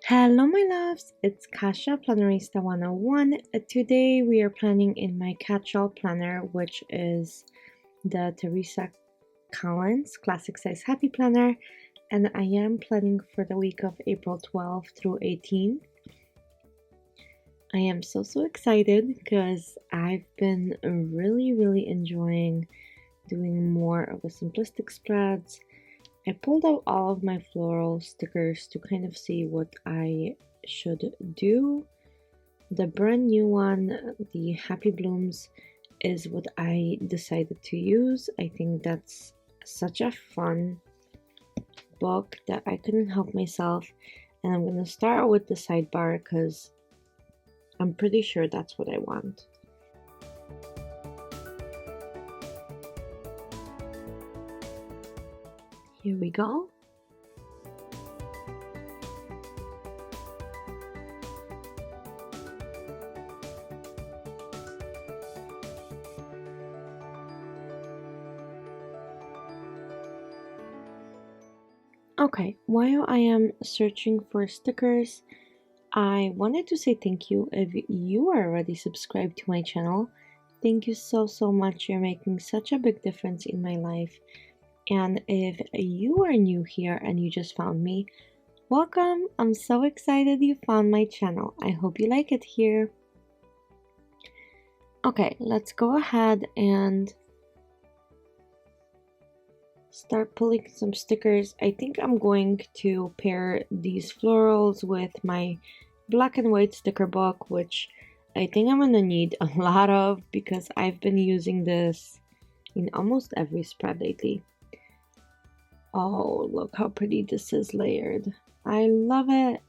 Hello my loves, it's Kasha Plannerista 101. Today we are planning in my catch-all planner, which is the Teresa Collins Classic Size Happy Planner, and I am planning for the week of April 12th through 18th. I am so excited because I've been really enjoying doing more of a simplistic spreads. I pulled out all of my floral stickers to kind of see what I should do. The brand new one, the Happy Blooms, is what I decided to use. I think that's such a fun book that I couldn't help myself. And I'm going to start with the sidebar because I'm pretty sure that's what I want. Here we go. Okay, while I am searching for stickers, I wanted to say thank you if you are already subscribed to my channel. Thank you so much. You're making such a big difference in my life. And if you are new here and you just found me, welcome! I'm so excited you found my channel. I hope you like it here. Okay, let's go ahead and start pulling some stickers. I think I'm going to pair these florals with my black and white sticker book, which I think I'm gonna need a lot of because I've been using this in almost every spread lately. Oh, look how pretty this is layered. I love it.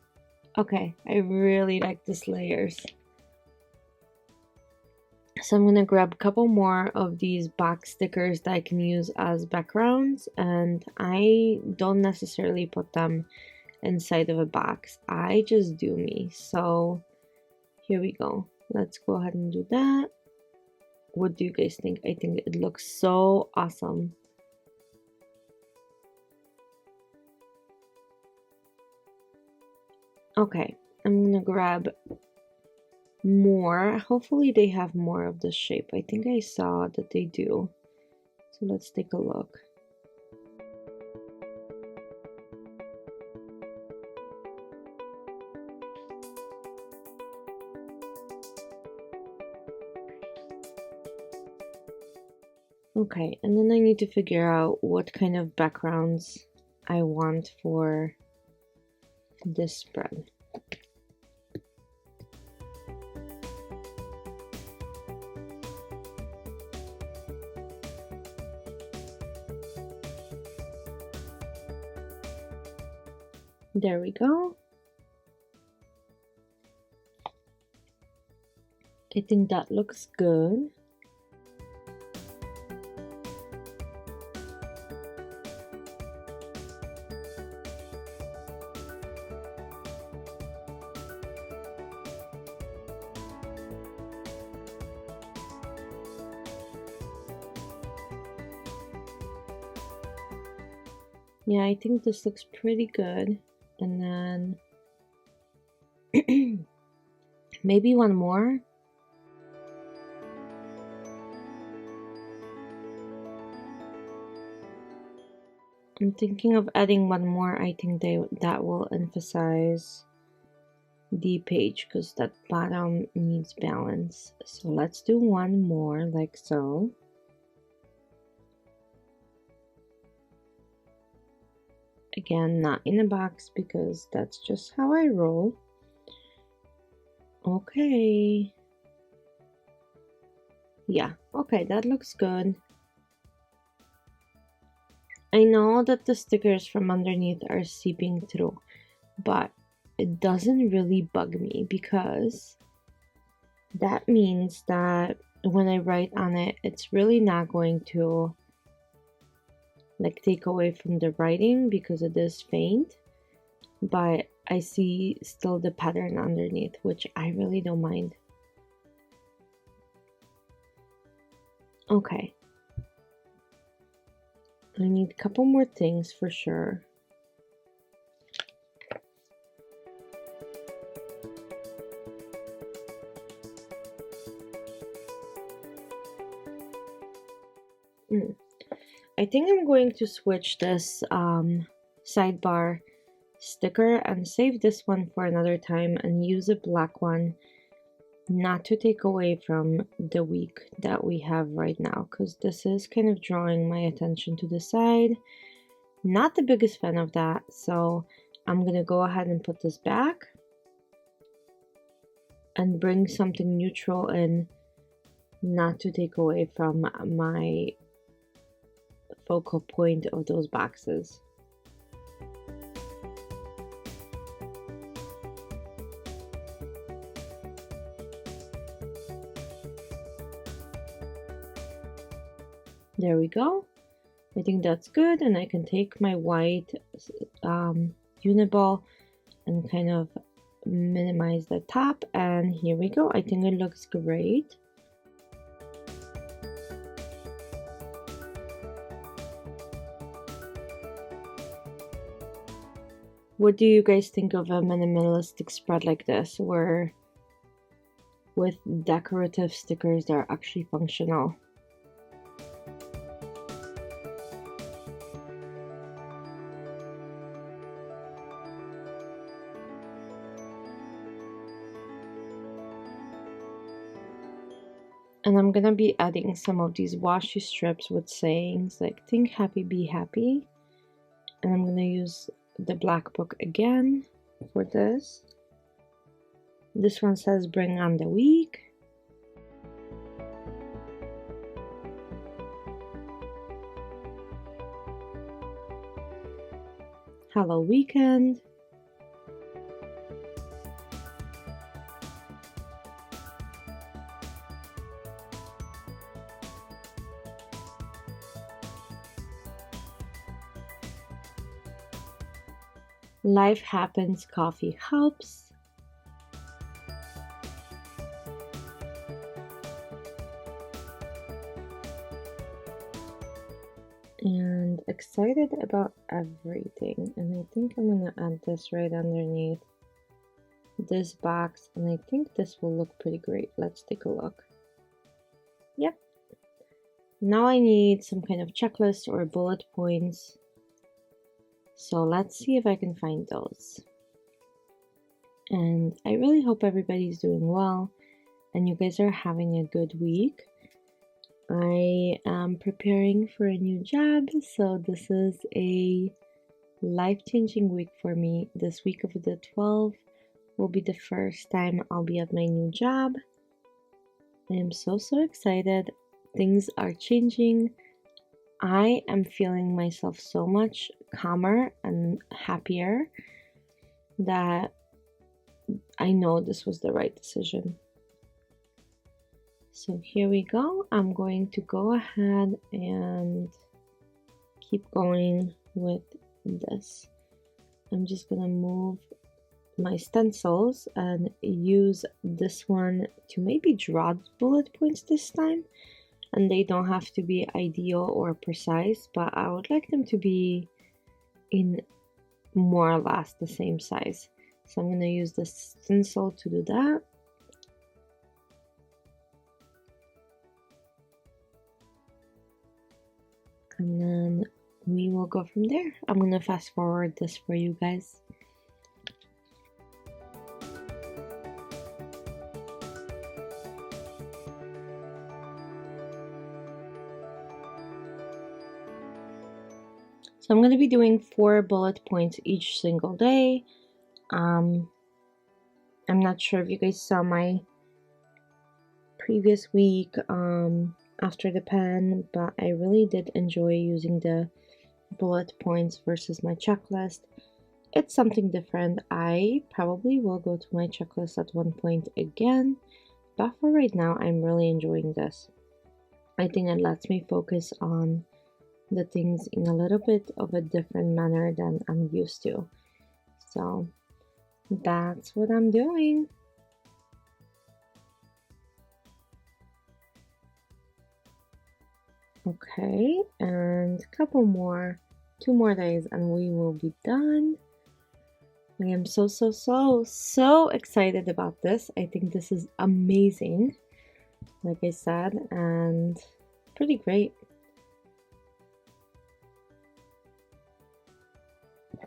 Okay, I really like this layers. So I'm gonna grab a couple more of these box stickers that I can use as backgrounds, and I don't necessarily put them inside of a box. I just do me. So here we go. Let's go ahead and do that. What do you guys think? I think it looks so awesome. Okay, I'm gonna grab more. Hopefully they have more of this shape. I think I saw that they do. So let's take a look. Okay, and then I need to figure out what kind of backgrounds I want for this spread. There we go. I think that looks good. Yeah, I think this looks pretty good. And then maybe one more. I'm thinking of adding one more. I think that will emphasize the page because that bottom needs balance. So let's do one more like so. Again, not in a box because that's just how I roll. Okay. Yeah, okay, that looks good. I know that the stickers from underneath are seeping through, but it doesn't really bug me because that means that when I write on it, it's really not going to like take away from the writing because it is faint, but I see still the pattern underneath, which I really don't mind. Okay, I need a couple more things for sure. I think I'm going to switch this sidebar sticker and save this one for another time and use a black one, not to take away from the week that we have right now, because this is kind of drawing my attention to the side. Not the biggest fan of that, so I'm gonna go ahead and put this back and bring something neutral in, not to take away from my focal point of those boxes. There we go. I think that's good, and I can take my white Uni-Ball and kind of minimize the top, and here we go. I think it looks great. What do you guys think of a minimalistic spread like this, where with decorative stickers that are actually functional? And I'm gonna be adding some of these washi strips with sayings like "Think happy, be happy." And I'm gonna use the black book again for this. This one says "Bring on the week." Hello weekend. Life happens, coffee helps. And excited about everything. And I think I'm gonna add this right underneath this box, and I think this will look pretty great. Let's take a look. Yep. Now I need some kind of checklist or bullet points. So let's see if I can find those. And I really hope everybody's doing well and you guys are having a good week. I am preparing for a new job, so this is a life-changing week for me. This week of the 12th will be the first time I'll be at my new job. I am so excited. Things are changing. I am feeling myself so much calmer and happier that I know this was the right decision. So here we go. I'm going to go ahead and keep going with this. I'm just gonna move my stencils and use this one to maybe draw bullet points this time. And they don't have to be ideal or precise, but I would like them to be in more or less the same size. So I'm going to use the stencil to do that. And then we will go from there. I'm going to fast forward this for you guys. So I'm going to be doing 4 bullet points each single day. I'm not sure if you guys saw my previous week after the pen, but I really did enjoy using the bullet points versus my checklist. It's something different. I probably will go to my checklist at one point again, but for right now, I'm really enjoying this. I think it lets me focus on the things in a little bit of a different manner than I'm used to. So that's what I'm doing. Okay, and a couple more, 2 more days and we will be done. I am so excited about this. I think this is amazing, like I said, and pretty great.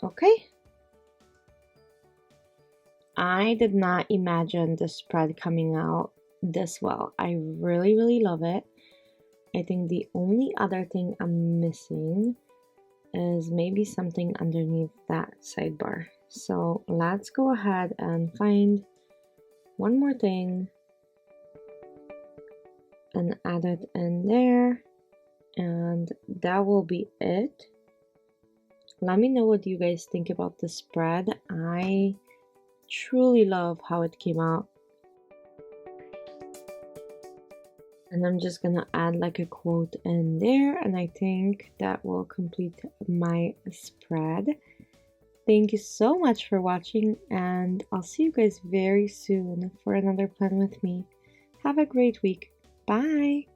Okay. I did not imagine the spread coming out this well. I really love it. I think the only other thing I'm missing is maybe something underneath that sidebar. So let's go ahead and find one more thing and add it in there, and that will be it. Let me know what you guys think about the spread. I truly love how it came out. And I'm just gonna add like a quote in there, and I think that will complete my spread. Thank you so much for watching, and I'll see you guys very soon for another plan with me. Have a great week. Bye!